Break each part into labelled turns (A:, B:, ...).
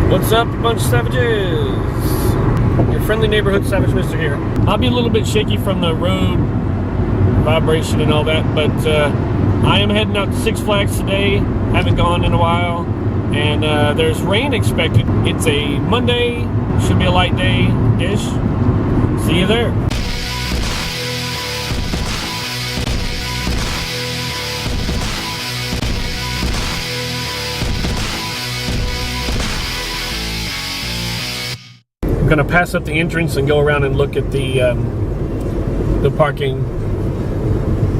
A: What's up, a bunch of savages? Your friendly neighborhood savage mister here. I'll be a little bit shaky from the road vibration and all that, but I am heading out to Six Flags today. Haven't gone in a while, and there's rain expected. It's a Monday, should be a light day-ish. See you there. I'm gonna pass up the entrance and go around and look at the parking.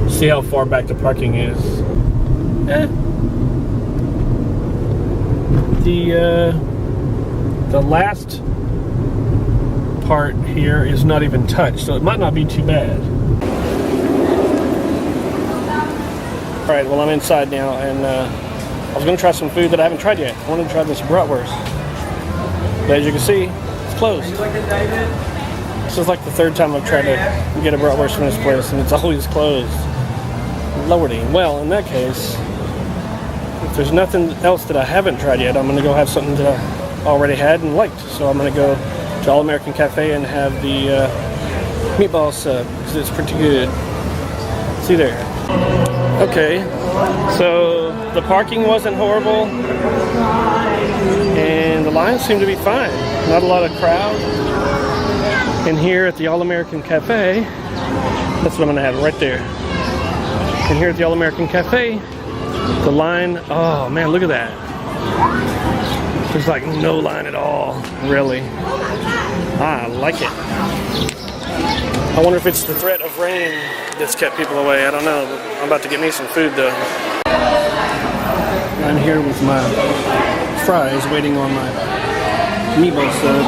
A: See how far back the parking is. The last part here is not even touched, so it might not be too bad. All right, well I'm inside now, and I was gonna try some food that I haven't tried yet. I wanted to try this bratwurst, but as you can see, closed. This is like the third time I've tried to get a bratwurst from this place, and it's always closed. Lordy. Well, in that case, if there's nothing else that I haven't tried yet, I'm going to go have something that I already had and liked. So I'm going to go to All American Cafe and have the meatball sub, because it's pretty good. See there. Okay, so the parking wasn't horrible, and the lines seem to be fine. Not a lot of crowd. And here at the All American Cafe, that's what I'm gonna have right there. And here at the All American Cafe, the line, oh man, look at that. There's like no line at all, really. I like it. I wonder if it's the threat of rain that's kept people away. I don't know. I'm about to get me some food though. I'm here with my fries, waiting on my meatball sub,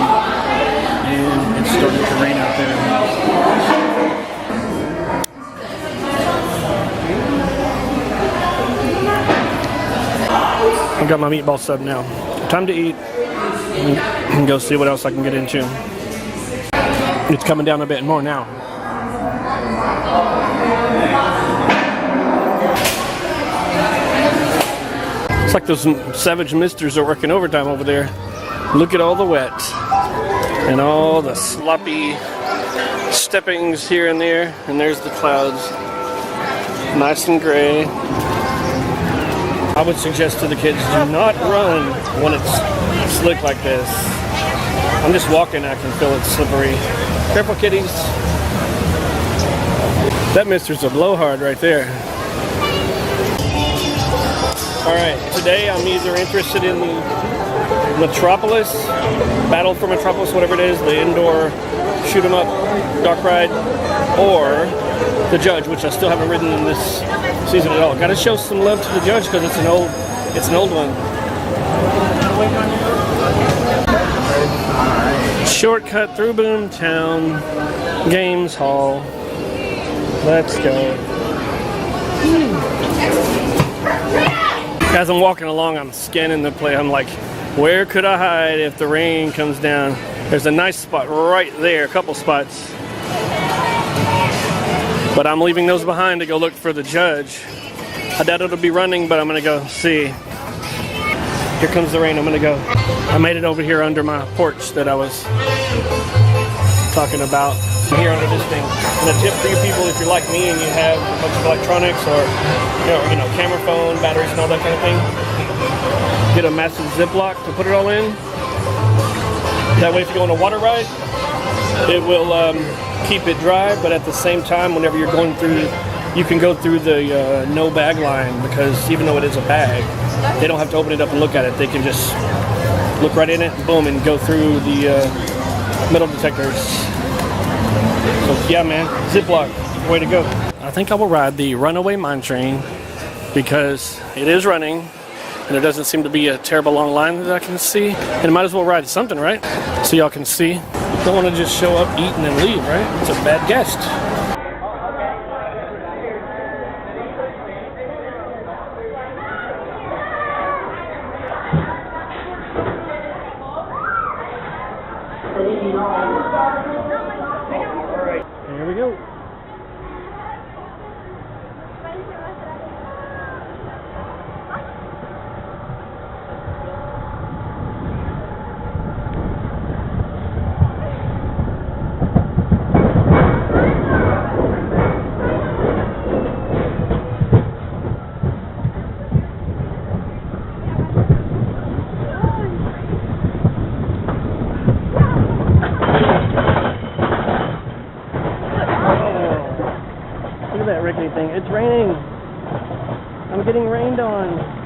A: and it's starting to rain out there. I've got my meatball sub now. Time to eat and go see what else I can get into. It's coming down a bit more now. It's like those savage misters are working overtime over there. Look at all the wet and all the sloppy steppings here and there, and there's the clouds, nice and gray. I would suggest to the kids, do not run when it's slick like this. I'm just walking, I can feel it slippery. Careful, kitties. That mister's a blowhard right there. Alright, today I'm either interested in Metropolis, Battle for Metropolis, whatever it is, the indoor shoot 'em up dark ride, or the Judge, which I still haven't ridden in this season at all. Gotta show some love to the Judge because it's an old one. Shortcut through Boomtown Games Hall. Let's go. As I'm walking along, I'm scanning the place. I'm like, where could I hide if the rain comes down? There's a nice spot right there, a couple spots. But I'm leaving those behind to go look for the Judge. I doubt it'll be running, but I'm gonna go see. Here comes the rain, I'm gonna go. I made it over here under my porch that I was talking about. Here under this thing. And a tip for you people, if you're like me and you have a bunch of electronics or you know, camera phone, batteries and all that kind of thing, get a massive Ziploc to put it all in. That way if you go on a water ride, it will keep it dry, but at the same time, whenever you're going through, you can go through the no bag line, because even though it is a bag, they don't have to open it up and look at it. They can just look right in it, boom, and go through the metal detectors. So yeah, man, Ziploc, way to go. I think I will ride the Runaway Mine Train because it is running and there doesn't seem to be a terrible long line that I can see. And I might as well ride something, right? So y'all can see. Don't want to just show up, eat, and then leave, right? It's a bad guest. Here we go. rickety thing. It's raining. I'm getting rained on.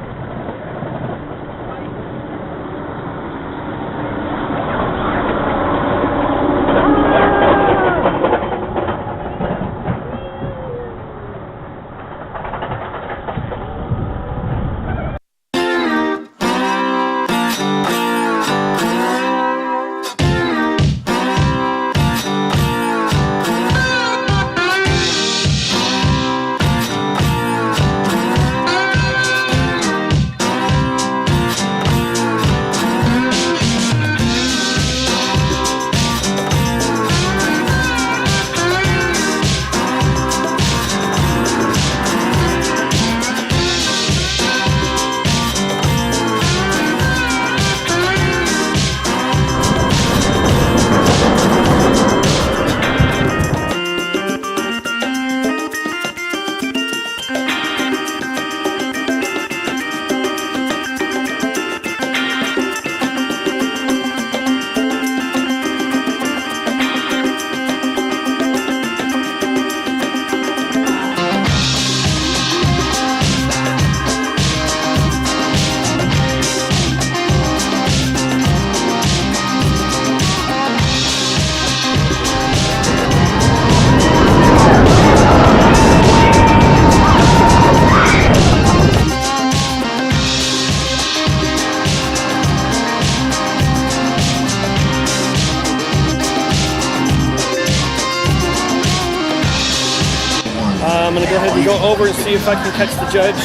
A: I'm gonna go ahead and go over and see if I can catch the judge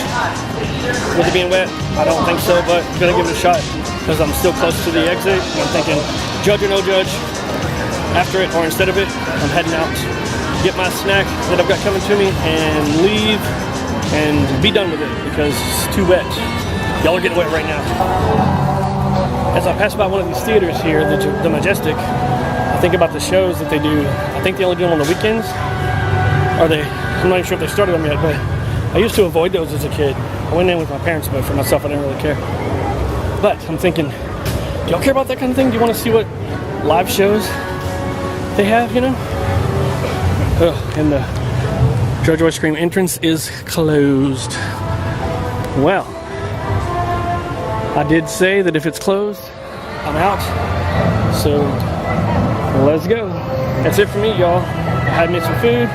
A: with it being wet. I don't think so, but I'm gonna give it a shot because I'm still close to the exit. And I'm thinking, judge or no judge, after it or instead of it, I'm heading out, get my snack that I've got coming to me, and leave and be done with it because it's too wet. Y'all are getting wet right now. As I pass by one of these theaters here, the Majestic, I think about the shows that they do. I think they only do them on the weekends. I'm not even sure if they started them yet, but I used to avoid those as a kid. I went in with my parents, but for myself, I didn't really care. But I'm thinking, do y'all care about that kind of thing? Do you want to see what live shows they have, you know? And the Georgia Ice Cream entrance is closed. Well, I did say that if it's closed, I'm out. So, let's go. That's it for me, y'all. I had me some food.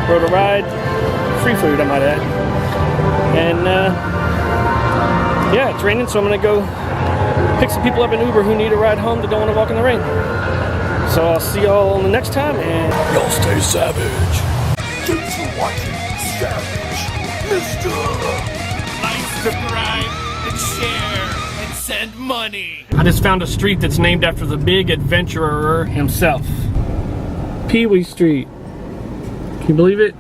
A: Rode a ride, free food I might add, and yeah, it's raining, so I'm gonna go pick some people up in Uber who need a ride home that don't want to walk in the rain. So I'll see y'all the next time, and y'all stay savage.
B: Thanks for watching, Savage Mister. Like, subscribe, and share, and send money.
A: I just found a street that's named after the big adventurer himself, Pee Wee Street. Can you believe it?